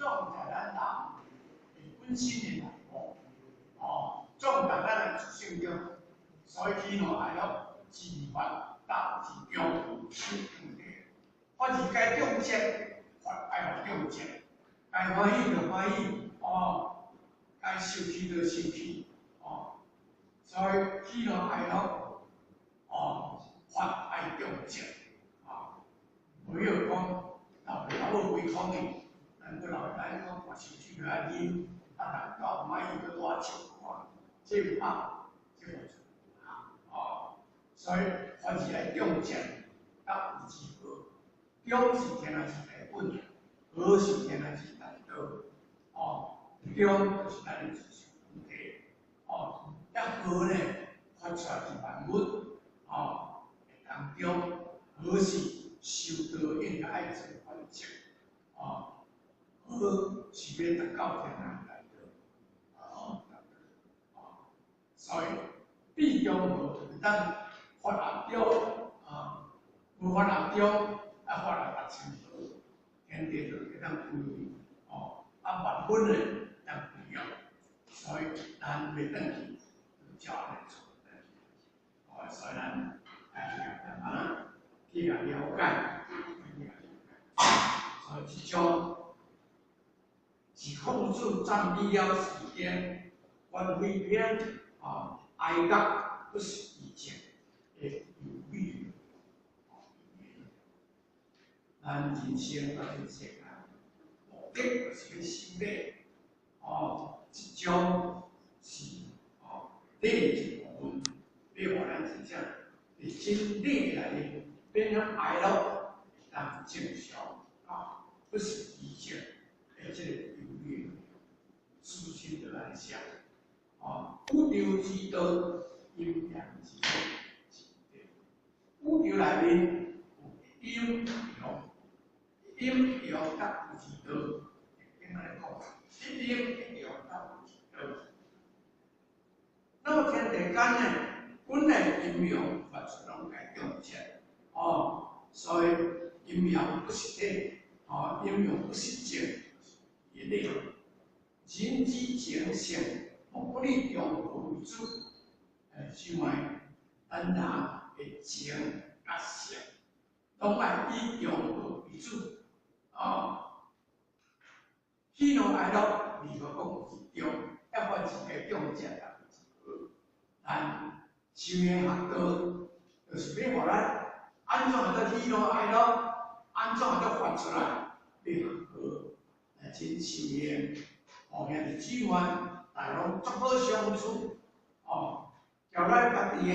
种在咱人本身的内部，种在咱的自性中，所以喜怒哀乐、自法、道、自中、是定力。法是该重视，法爱互重视，该欢喜就欢喜，该生气就生气，所以喜怒哀乐，法爱重视，不要讲老母违抗你，咱个老人讲我生气就爱忍，人到满意就多笑看，这不好，这不错，所以法是爱重视，道之和。中是天然是基本，和是天然是难得，中就是咱的自性本体，和呢发出来是万物，当中和是修道应该爱做反正，和是要达到天然难得，所以必中和就是咱发达中，无发达中。法来达成道，天地就会当归位，万本呢当归用，所以咱袂当去照来做，所以咱去了解，所以这种是控制占必要时间，关非篇哀乐不是意见，也有利。咱人生到这世界，目的就是去修炼，这种是练一部分，要互咱真正是真练来的，变成爱乐，当正常，不是意见，而这个有利，私心的来想，宇宙之道，阴阳之道，宇宙内面有阴阳。阴阳甲有之道，应该来讲，一阴一阳甲有之道。那么天地间呢，本来阴阳法是拢该重视，所以阴阳不是天，阴阳不是正，也内人之情性，不以中和为主，另外，咱人的情甲性，拢爱以中和为主。喜怒哀乐，如何讲是中，要法是个重视啦。但修行学道，就是要互咱安怎个喜怒哀乐，安怎个发出来，要和来真修行。兄弟姊妹，大家拢足好相处，交咱家己的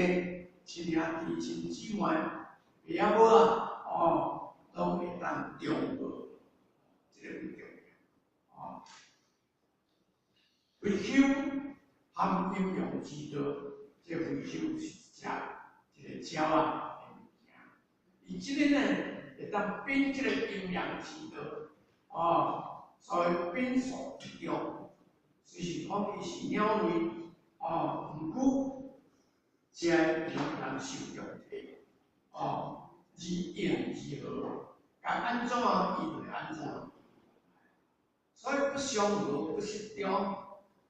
亲兄弟、亲姊妹，爸仔母啊，拢会当中和。这个最重要，维修含阴阳之道，这维修是一个鸟啊的物件。伊这个呢，会当变这个阴阳之道，所以变数一中，虽是讲伊是鸟类，毋过，这人受用体，以应之和，该安怎伊就安怎。所以不相合，不适中，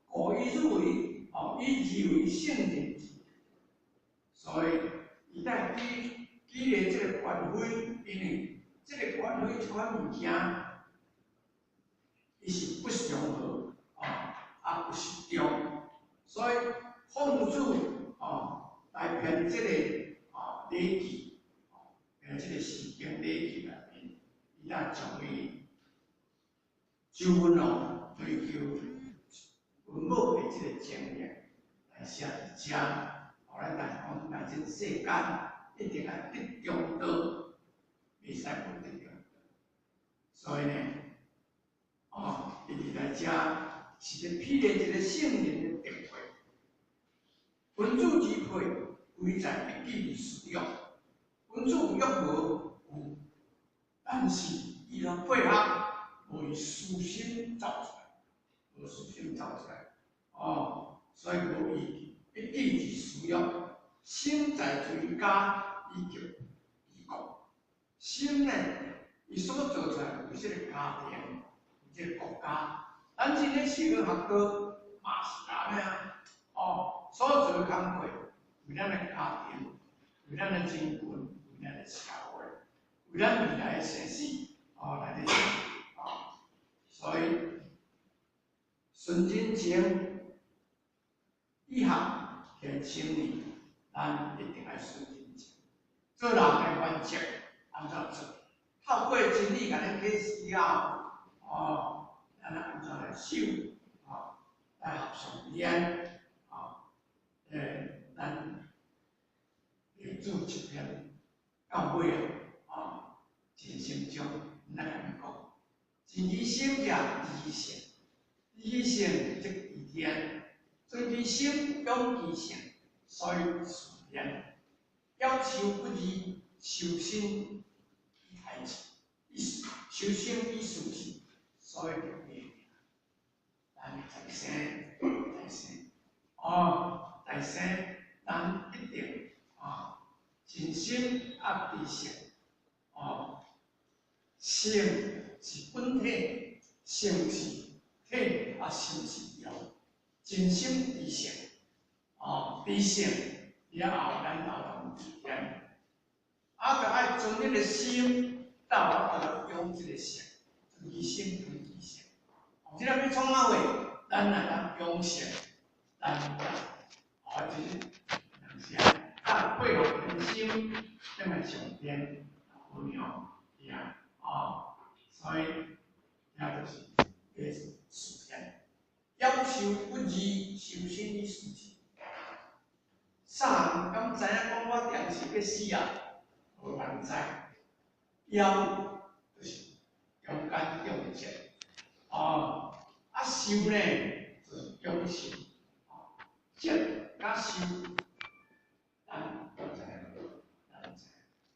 故以入为，以二为圣人之。所以，一旦既然这个权威，因为这个权威这款物件，伊是不相合，不适中，所以奉主来凭这个礼仪，凭这个圣经礼仪内面，伊当将伊。周文龙追求文物的这个经验来写一遮，互咱大家讲，咱这世间一定要得中道，袂使不得中道。所以呢，伊来遮是咧披练一个圣人的定位。君主之配，贵在一己使用。君主有无？但是伊若配合。为私心造出来，无私心造出来，所以无伊一己之使用，心在追加以求以国。心呢，伊所做出来为这个家庭，为一个国家。咱今日四个学科嘛是安尼啊，哦，所做的工作为咱的家庭，为咱的人群，为咱的社会，为咱未来的生死，来的所以孙真情以后嘅青年，咱一定要孙真情。做人的原则安怎做？透过真理甲咱启示了，咱安怎来守？来合上言，咱要做一篇到尾真心中，咱讲真理心者理性，理性即一天，尊其心勇其性，所以顺言，要求不离，修身以待志，修身以事志，所以就命。咱在生，在生，咱一定真心理性，性是本体，性是体，性是用，真心理性，理性了后，咱才能体验。就爱存一个心，到用这个性，理性跟理性。即个要创啥话？咱来当用性，咱就是配合人心，这么上天好妙呀，所以也就是实现，要求不移，修身以事志。啥人敢知影讲我定是要死啊？无人知。要就是勇敢勇节，修呢就是勇心，节甲修，咱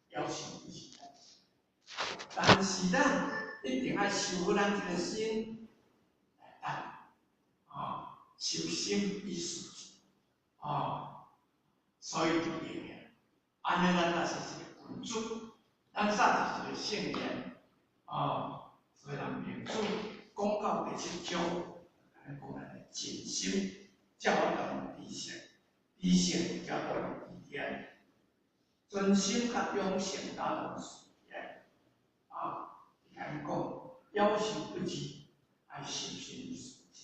要求一起。但是咱一定要修好咱这个心，修心以事志，所以就变了。安尼咱那是一个君主，咱啥是一个圣言，所以咱民主讲到第7章，讲咱的真心，才有当理性，理性才有当体验，真心甲用性才能实现。讲要求不及，爱修身以事志。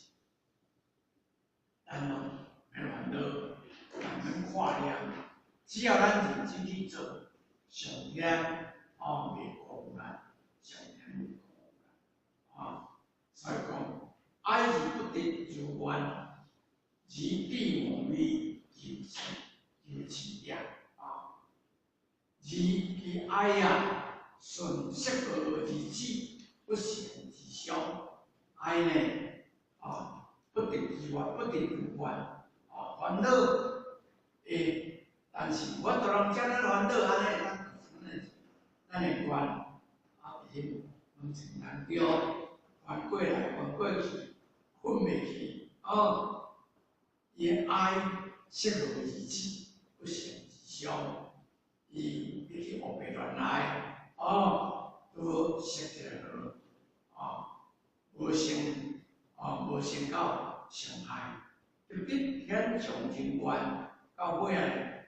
咱免烦恼，免看量，只要咱认真去做，上天袂苦难，上天袂苦难。所以讲，爱而不得如愿，而必无味，如其量。而其爱顺适合而止，不嫌其消。爱呢，不得如愿，不得如愿。烦恼，但是我多人将咱烦恼安尼，咱会愿，伊拢真难着，翻过来翻过去，混袂去，伊爱适合而止，不嫌其消。伊袂去胡白乱来，都识一个无成到伤害。特别天上真愿，到尾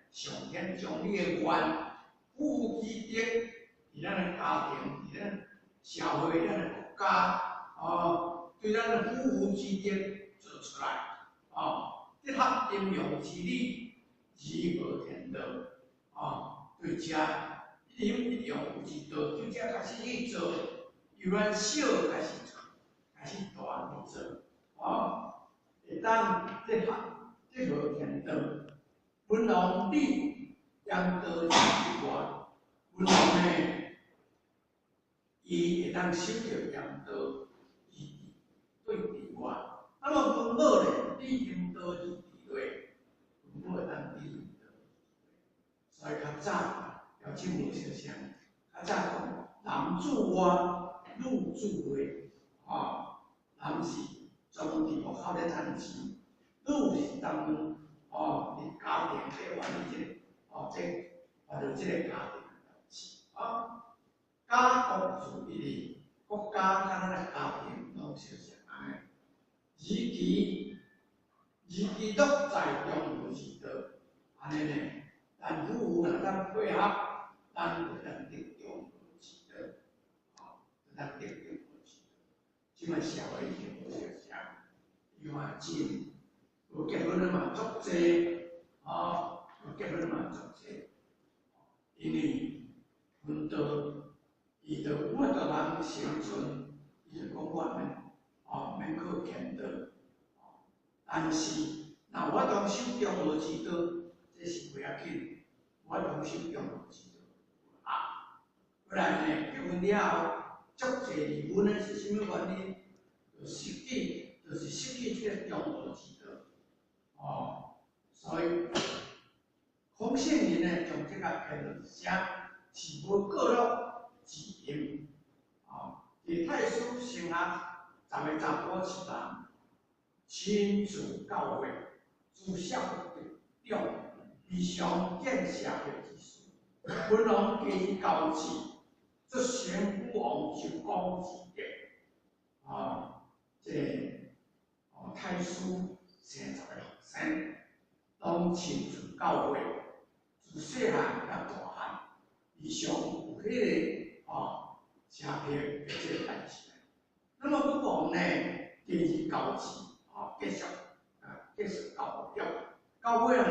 上天将你的愿付诸其德，伫咱的家庭，伫咱社会，咱的国家，对咱的付诸其德做出来，一合应用之理，如无天道，对这一用有之道，就这开始去做，由咱小开始做，开始大去做，会当结合天道，文王立阳道之外，文王呢，伊会当守着阳道以对地外。那么文武呢，立阴道之地内，文武会当立阴道。所以较早要进步小声，较早讲男主外，女主内，男是专门伫学校咧赚钱。女是当伫家庭咧管理这个家庭的代志，家国主义，国家甲咱的家庭拢是基督在中无之道，安尼呢，咱夫妇若咱配合，咱就咱得中无之道，咱得中无之道。即摆社会已经无相像，伊话真，有结婚的嘛足济，有结婚嘛足济，因为阮都伊就我着人生存，伊就讲我免靠kend道。但是，若我当守中无之道，这是袂要紧。我当守中无之道，过来呢，结婚了后，足侪离婚的是啥物原因？就是失去这个中无之道。所以孔圣人呢，将这个评论写是无各路之音。伫太书成下10个查甫7人。亲自教会，自小长，非常见社会之事。文王加以教示，则先父王就讲之的。太书成10个学生，拢亲自教会，自细汉到大汉，非常有迄个社会的这个代志。那么文王呢，加以教示。继续教育，到尾呢，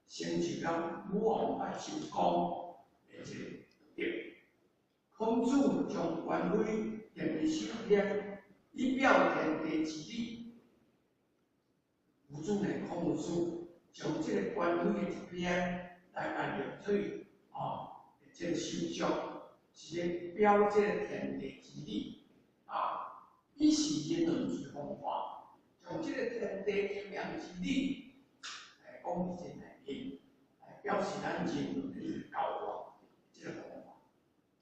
成就了武王甲周公的这个德。孔子将官位定为首天，以表天地之理。孔子将这个官位的一篇来列做这个首章，是咧表这个天地之理以是人伦之方法。用这个天地阴阳之理来讲这内面，来表示咱人伦的教化这个方法。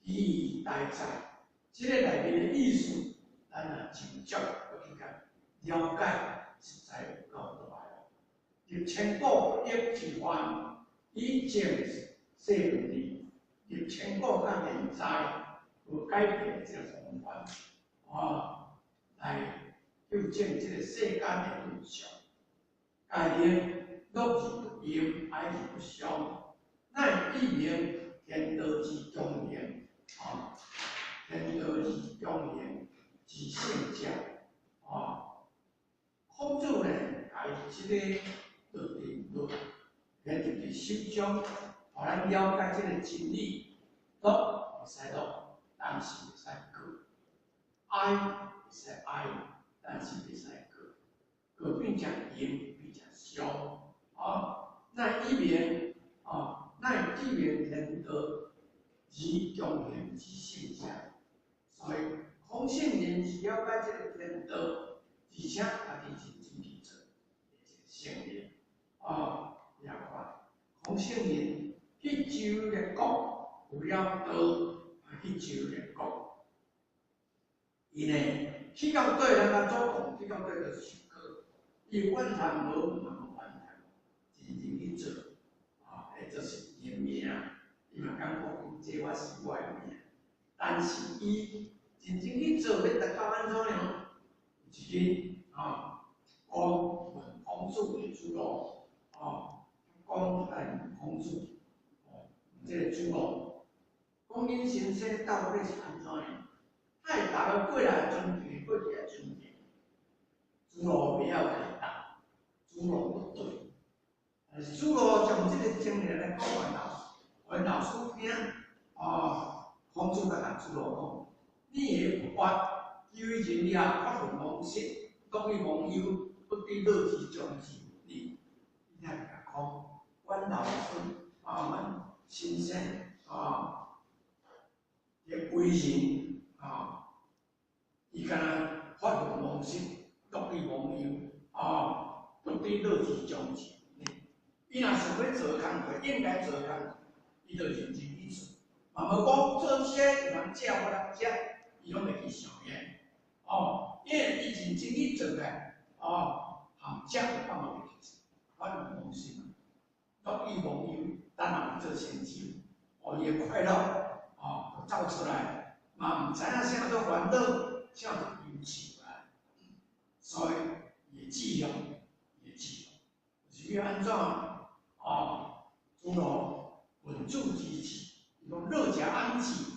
意义大在，这个内面的意思，咱若真足要去了解，实在有够大哦。入千古一之患，以正世伦理；入千古到现在，有改变这个方法来。究竟这个世间的真相，概念落字不应，爱字不详，乃一名天道之中言天道之中言之圣者孔子呢，家这个论论，咱就是首章，互咱了解这个真理，读会使读，但是会使过，爱会使爱。但是袂使过并讲言，并讲消那一面那一面天道之中言之圣者，所以孔圣人是了解这个天道，而且家己是真理者，圣人了解。孔圣人迄周列国有了道，迄周列国，伊呢？去到对咱甲做讲，去到对就是授课，伊反弹无毋反弹，认真去做这是伊的命，伊嘛感觉这我是我的命，但是伊认真去做，要达到安怎样？一日讲问孔子的主路讲问孔子这个主路，讲恁先生到底是安怎样？太大个过来尊敬，过来尊敬，主路不要太大，主路不对。主路将这个经历来讲阮老师听孔子甲主路讲，你的法由于人了，发愤忘食，国于忘忧，不知乐之将之理。你听甲讲，阮老师阮先生嘅为人伊敢若发愤忘食，国于忘忧不知乐之将之理。伊若想要做工课，应该做工课，伊就认真去做。嘛无讲做些有人食我人食，伊拢袂去想验因为伊认真去做嘅含食就放落去做，发愤忘食，国于忘忧，咱也做成就，伊的快乐就走出来，嘛毋知影啥做烦恼，啥做忧愁啊。所以剂量，是要安怎主流稳住机体，用热加氨基